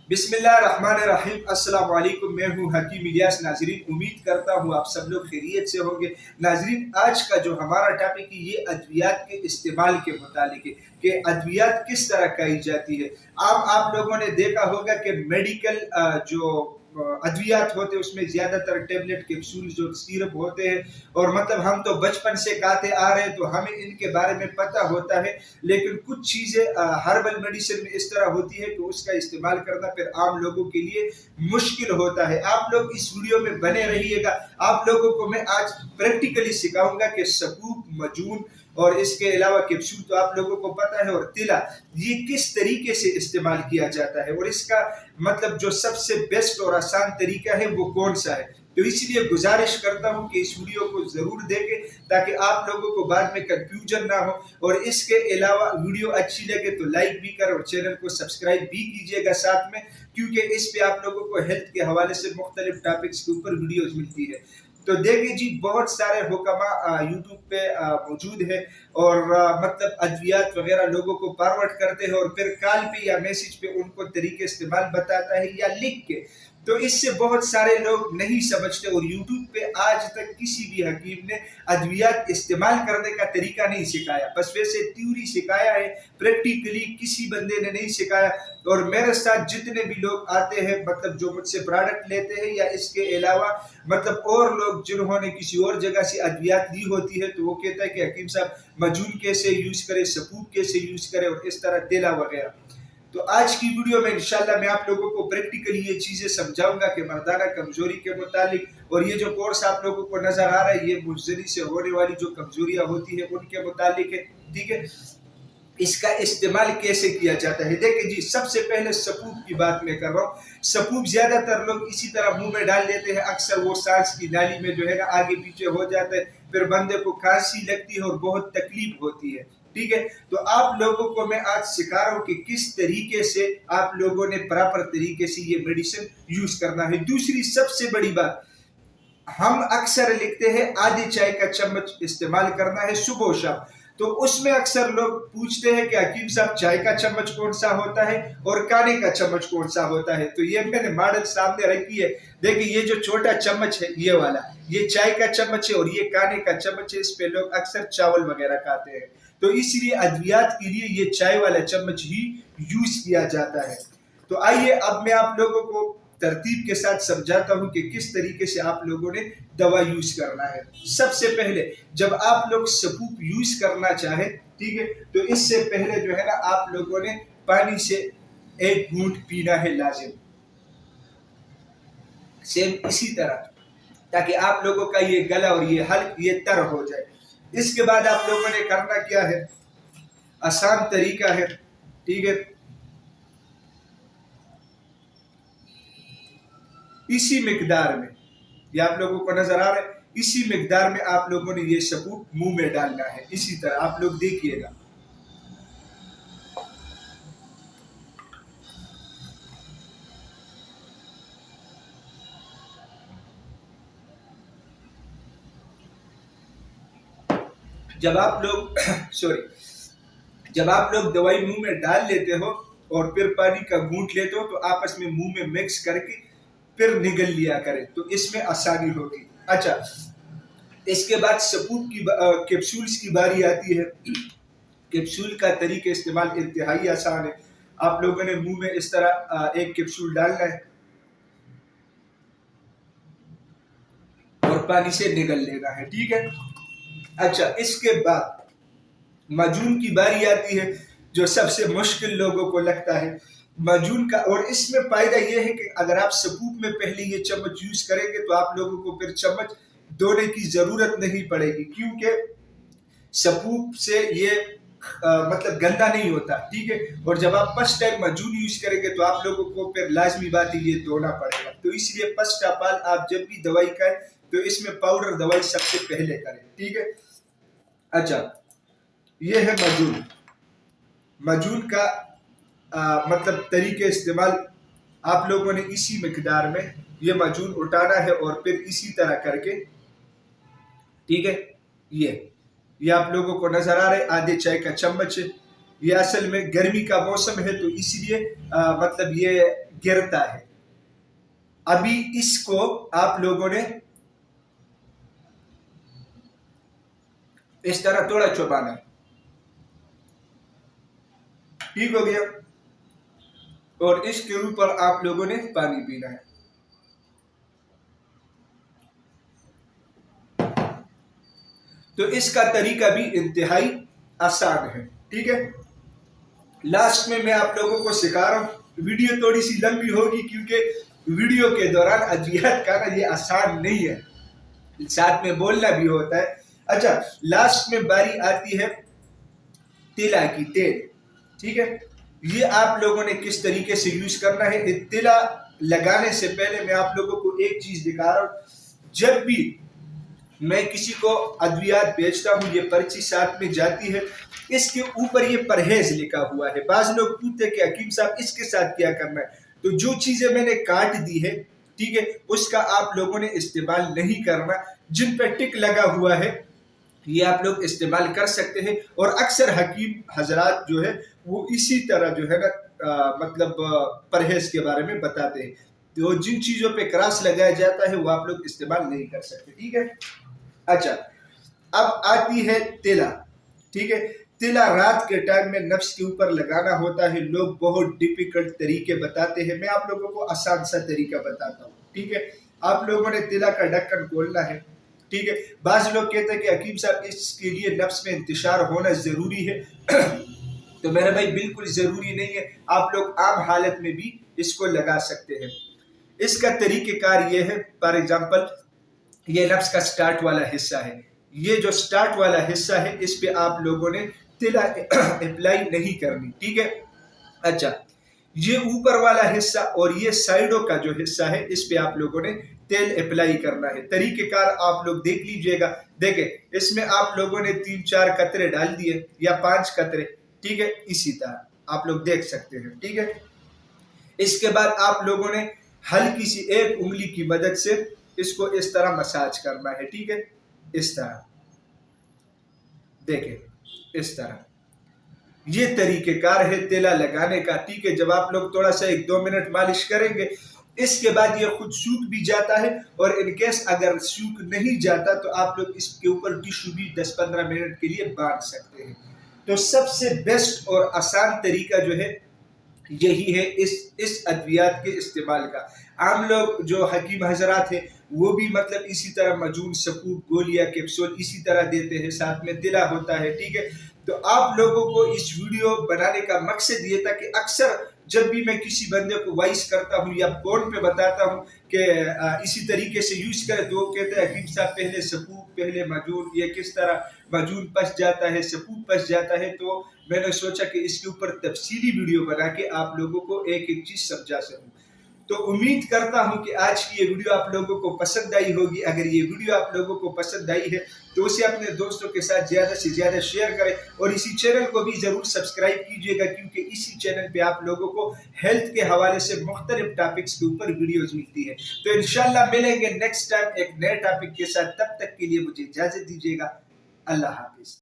بسم اللہ الرحمن الرحیم۔ السلام علیکم، میں ہوں حکیم الیاس۔ ناظرین، امید کرتا ہوں آپ سب لوگ خیریت سے ہوں گے۔ ناظرین، آج کا جو ہمارا ٹاپک ہے یہ ادویات کے استعمال کے متعلق ہے کہ ادویات کس طرح کھائی جاتی ہے۔ آپ لوگوں نے دیکھا ہوگا کہ میڈیکل جو ادویات ہوتے ہیں اس میں زیادہ تر ٹیبلٹ، کیپسول، جو سیرپ ہوتے ہیں، اور مطلب ہم تو بچپن سے کھاتے آ رہے ہیں تو ہمیں ان کے بارے میں پتہ ہوتا ہے، لیکن کچھ چیزیں ہربل میڈیسن میں اس طرح ہوتی ہے کہ اس کا استعمال کرنا پھر عام لوگوں کے لیے مشکل ہوتا ہے۔ آپ لوگ اس ویڈیو میں بنے رہیے گا۔ آپ لوگوں کو میں آج پریکٹیکلی سکھاؤں گا کہ سکوپ، مجون اور اس کے علاوہ کیپسول تو آپ لوگوں کو پتہ ہے، اور تلا، یہ کس طریقے سے استعمال کیا جاتا ہے، اور اس کا مطلب جو سب سے بیسٹ اور آسان طریقہ ہے وہ کون سا ہے۔ تو اس لیے گزارش کرتا ہوں کہ اس ویڈیو کو ضرور دیکھیں تاکہ آپ لوگوں کو بعد میں کنفیوژن نہ ہو، اور اس کے علاوہ ویڈیو اچھی لگے تو لائک بھی کر اور چینل کو سبسکرائب بھی کیجیے گا ساتھ میں، کیونکہ اس پہ آپ لوگوں کو ہیلتھ کے حوالے سے مختلف ٹاپکس کے اوپر ویڈیوز ملتی ہے۔ تو دیکھیں جی، بہت سارے حکماء یوٹیوب پہ موجود ہیں اور مطلب ادویات وغیرہ لوگوں کو فارورڈ کرتے ہیں، اور پھر کال پہ یا میسج پہ ان کو طریقے استعمال بتاتا ہے یا لکھ کے۔ تو اس سے بہت سارے لوگ نہیں سمجھتے، اور یوٹیوب پہ آج تک کسی بھی حکیم نے ادویات استعمال کرنے کا طریقہ نہیں سکھایا، بس ویسے تھیوری سکھایا ہے، پریکٹیکلی کسی بندے نے نہیں سکھایا۔ اور میرے ساتھ جتنے بھی لوگ آتے ہیں، مطلب جو مجھ سے پروڈکٹ لیتے ہیں، یا اس کے علاوہ مطلب اور لوگ جنہوں نے کسی اور جگہ سے ادویات لی ہوتی ہے، تو وہ کہتا ہے کہ حکیم صاحب مجون کیسے یوز کرے، سکوپ کیسے یوز کرے، اور اس طرح تیلا وغیرہ۔ تو آج کی ویڈیو میں انشاءاللہ میں آپ لوگوں کو پریکٹیکلی یہ چیزیں سمجھاؤں گا کہ مردانہ کمزوری کے متعلق، اور یہ جو کورس آپ لوگوں کو نظر آ رہا ہے یہ مجزری سے ہونے والی جو کمزوریاں ہوتی ہیں ان کے متعلق ہے، ٹھیک ہے۔ اس کا استعمال کیسے کیا جاتا ہے، دیکھیں جی، سب سے پہلے سپوپ کی بات میں کر رہا ہوں۔ سپوپ زیادہ تر لوگ اسی طرح منہ میں ڈال دیتے ہیں، اکثر وہ سانس کی نالی میں جو ہے نا آگے پیچھے ہو جاتا ہے، پھر بندے کو کھانسی لگتی ہے اور بہت تکلیف ہوتی ہے، ٹھیک ہے۔ تو آپ لوگوں کو میں آج سکھا رہا ہوں کہ کس طریقے سے آپ لوگوں نے پراپر طریقے سے یہ میڈیسن یوز کرنا ہے۔ دوسری سب سے بڑی بات، ہم اکثر لکھتے ہیں آدھی چائے کا چمچ استعمال کرنا ہے صبح و شام، تو اس میں اکثر لوگ پوچھتے ہیں کہ حکیم صاحب چائے کا چمچ کون سا ہوتا ہے اور کانے کا چمچ کون سا ہوتا ہے۔ تو یہ میں نے ماڈل سامنے رکھی ہے، دیکھیں یہ جو چھوٹا چمچ ہے یہ والا، یہ چائے کا چمچ ہے، اور یہ کانے کا چمچ ہے، اس پہ لوگ اکثر چاول وغیرہ کھاتے ہیں، تو اس لیے ادویات کے لیے یہ چائے والا چمچ ہی یوز کیا جاتا ہے۔ تو آئیے اب میں آپ لوگوں کو ترتیب کے ساتھ سمجھاتا ہوں کہ کس طریقے سے آپ لوگوں نے دوا یوز کرنا ہے۔ سب سے پہلے جب آپ لوگ سپوپ یوز کرنا چاہیں، ٹھیک ہے، تو اس سے پہلے جو ہے نا آپ لوگوں نے پانی سے ایک گھونٹ پینا ہے لازم، سیم اسی طرح، تاکہ آپ لوگوں کا یہ گلا اور یہ حلق یہ تر ہو جائے۔ اس کے بعد آپ لوگوں نے کرنا کیا ہے، آسان طریقہ ہے، ٹھیک ہے۔ اسی مقدار میں، یہ آپ لوگوں کو نظر آ رہا ہے، اسی مقدار میں آپ لوگوں نے یہ سپوپ منہ میں ڈالنا ہے، اسی طرح آپ لوگ دیکھیے گا۔ جب آپ لوگ دوائی منہ میں ڈال لیتے ہو اور پھر پانی کا گھونٹ لیتے ہو، تو آپس میں منہ میں مکس کر کے پھر نگل لیا کریں، تو اس میں آسانی ہوگی۔ اچھا، اس کے بعد سپوپ کی کیپسولز کی باری آتی ہے۔ کیپسول کا طریقہ استعمال انتہائی آسان ہے۔ آپ لوگوں نے منہ میں اس طرح ایک کیپسول ڈالنا ہے اور پانی سے نگل لینا ہے، ٹھیک ہے۔ اچھا، اس کے بعد مجون کی باری آتی ہے، جو سب سے مشکل لوگوں کو لگتا ہے مجون کا، اور اس میں فائدہ یہ ہے کہ اگر آپ سپوپ میں پہلے یہ چمچ یوز کریں گے تو آپ لوگوں کو پھر چمچ دھونے کی ضرورت نہیں پڑے گی، کیونکہ سپوپ سے یہ مطلب گندا نہیں ہوتا، ٹھیک ہے۔ اور جب آپ فرسٹ ٹائم مجون یوز کریں گے تو آپ لوگوں کو پھر لازمی بات ہے یہ دھونا پڑے گا، تو اس لیے فرسٹ آف آل آپ جب بھی دوائی کھائیں تو اس میں پاؤڈر دوائی سب سے پہلے کریں، ٹھیک ہے۔ اچھا، یہ ہے مجون۔ مجون کا مطلب طریقہ استعمال، آپ لوگوں نے اسی مقدار میں یہ مجون اٹھانا ہے اور پھر اسی طرح کر کے، ٹھیک ہے، یہ آپ لوگوں کو نظر آ رہے آدھے چائے کا چمچ ہے، یہ اصل میں گرمی کا موسم ہے تو اس لیے مطلب یہ گرتا ہے. ابھی اس کو آپ لوگوں نے اس طرح تھوڑا چبانا ہے. ٹھیک ہو گیا. اور اس کے اوپر آپ لوگوں نے پانی پینا ہے. تو اس کا طریقہ بھی انتہائی آسان ہے. ٹھیک ہے. لاسٹ میں آپ لوگوں کو سکھا رہا ہوں. ویڈیو تھوڑی سی لمبی ہوگی کیونکہ ویڈیو کے دوران ادویات کا یہ آسان نہیں ہے, ساتھ میں بولنا بھی ہوتا ہے. اچھا, لاسٹ میں باری آتی ہے تلا کی, تیل. ٹھیک ہے. یہ آپ لوگوں نے کس طریقے سے یوز کرنا ہے. تلا لگانے سے پہلے میں آپ لوگوں کو ایک چیز دکھا رہا ہوں. جب بھی میں کسی کو ادویات بیچتا ہوں, یہ پرچی ساتھ میں جاتی ہے, اس کے اوپر یہ پرہیز لکھا ہوا ہے. بعض لوگ پوچھتے کہ حکیم صاحب اس کے ساتھ کیا کرنا ہے. تو جو چیزیں میں نے کاٹ دی ہے, ٹھیک ہے, اس کا آپ لوگوں نے استعمال نہیں کرنا. جن پہ ٹک لگا ہوا ہے یہ آپ لوگ استعمال کر سکتے ہیں. اور اکثر حکیم حضرات جو ہے وہ اسی طرح جو ہے نا مطلب پرہیز کے بارے میں بتاتے ہیں. تو جن چیزوں پہ کراس لگایا جاتا ہے وہ آپ لوگ استعمال نہیں کر سکتے. ٹھیک ہے. اچھا, اب آتی ہے تلا. ٹھیک ہے. تلا رات کے ٹائم میں نفس کے اوپر لگانا ہوتا ہے. لوگ بہت ڈیفیکلٹ طریقے بتاتے ہیں, میں آپ لوگوں کو آسان سا طریقہ بتاتا ہوں. ٹھیک ہے. آپ لوگوں نے تلا کا ڈھکن کھولنا ہے. ٹھیک ہے. بعض لوگ کہتے ہیں کہ حکیم صاحب اس کے لیے نفس میں انتشار ہونا ضروری ہے. تو میرے بھائی بالکل ضروری نہیں ہے, آپ لوگ عام حالت میں بھی اس کو لگا سکتے ہیں. اس کا طریقہ کار یہ ہے, فار ایگزامپل یہ نفس کا سٹارٹ والا حصہ ہے. یہ جو سٹارٹ والا حصہ ہے اس پہ آپ لوگوں نے تلا اپلائی نہیں کرنی. ٹھیک ہے. اچھا, یہ اوپر والا حصہ اور یہ سائیڈوں کا جو حصہ ہے اس پہ آپ لوگوں نے تیل اپلائی کرنا ہے. طریقہ کار آپ لوگ دیکھ لیجئے گا. دیکھیں, اس میں آپ لوگوں نے 3-4 قطرے ڈال دیے یا 5 قطرے. ٹھیک ہے. اسی طرح آپ لوگ دیکھ سکتے ہیں. ٹھیک ہے. اس کے بعد آپ لوگوں نے ہلکی سی ایک انگلی کی مدد سے اس کو اس طرح مساج کرنا ہے. ٹھیک ہے. اس طرح دیکھیں, اس طرح. یہ طریقہ کار ہے تیلا لگانے کا. ٹھیک ہے. جب آپ لوگ تھوڑا سا 1-2 منٹ مالش کریں گے, اس کے بعد یہ خود سوکھ بھی جاتا ہے. اور ان کیس اگر سوکھ نہیں جاتا تو آپ لوگ اس کے اوپر ٹشو بھی 10-15 منٹ کے لیے باندھ سکتے ہیں. تو سب سے بیسٹ اور آسان طریقہ جو ہے یہی ہے اس ادویات کے استعمال کا. عام لوگ جو حکیم حضرات ہیں وہ بھی مطلب اسی طرح مجون, سپوت, گولیاں, کیپسول اسی طرح دیتے ہیں, ساتھ میں تلا ہوتا ہے. ٹھیک ہے. تو آپ لوگوں کو اس ویڈیو بنانے کا مقصد یہ تھا کہ اکثر جب بھی میں کسی بندے کو وائس کرتا ہوں یا فون پہ بتاتا ہوں کہ اسی طریقے سے یوز کرے تو وہ کہتے ہیں حکیم صاحب پہلے سپوت, پہلے مجون, یہ کس طرح مجون پس جاتا ہے, سپوت پس جاتا ہے. تو میں نے سوچا کہ اس کے اوپر تفصیلی ویڈیو بنا کے آپ لوگوں کو ایک ایک چیز سمجھا سکوں. تو امید کرتا ہوں کہ آج کی یہ ویڈیو آپ لوگوں کو پسند آئی ہوگی. اگر یہ ویڈیو آپ لوگوں کو پسند آئی ہے تو اسے اپنے دوستوں کے ساتھ زیادہ سے زیادہ شیئر کریں, اور اسی چینل کو بھی ضرور سبسکرائب کیجئے گا کیونکہ اسی چینل پہ آپ لوگوں کو ہیلتھ کے حوالے سے مختلف ٹاپکس کے اوپر ویڈیوز ملتی ہے. تو انشاءاللہ ملیں گے نیکسٹ ٹائم ایک نئے ٹاپک کے ساتھ. تب تک کے لیے مجھے اجازت دیجیے گا. اللہ حافظ.